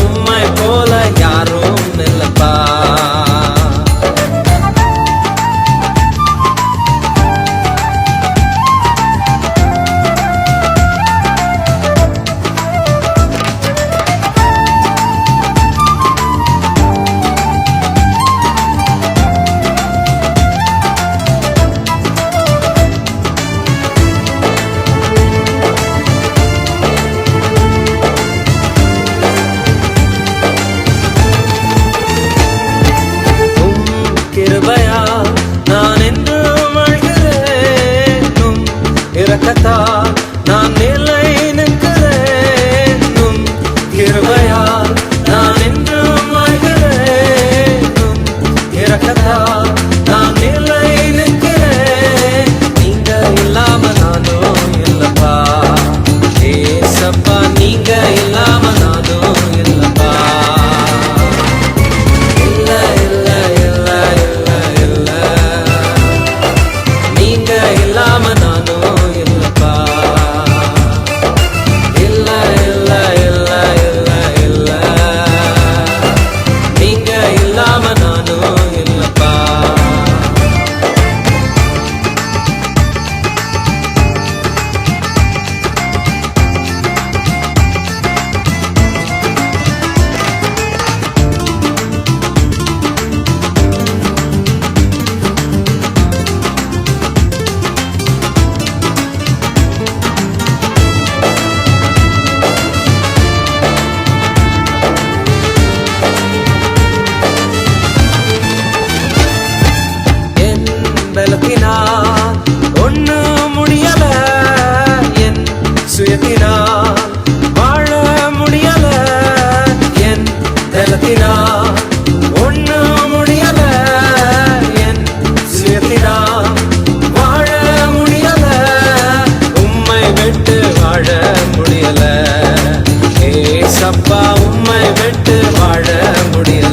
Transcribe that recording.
உம்மை போல யாரும் இல்லப்பா. கிருபையால் நான் என்றும் வாழ்கிறேன், இரக்கத்தால் நான் நிலை நிற்கிறேன். கிருபையால் நான் என்றும் வாழ்கிறேன், இரக்கத்தால் நான் நிலை நிற்கிறேன். நீங்க இல்லாம நானும் இல்லப்பா ஏசப்பா, நீங்க இல்லாம நானும் இல்லப்பா. பலத்தினால் ஒண்ணும் முடியல, என் சுயத்தினால் வாழ முடியல. என் பலத்தினால் ஒண்ணும் முடியல, என் சுயத்தினால் வாழ முடியல. உம்மை விட்டு வாழ முடியல ஏசப்பா, உம்மை விட்டு வாழ முடியல.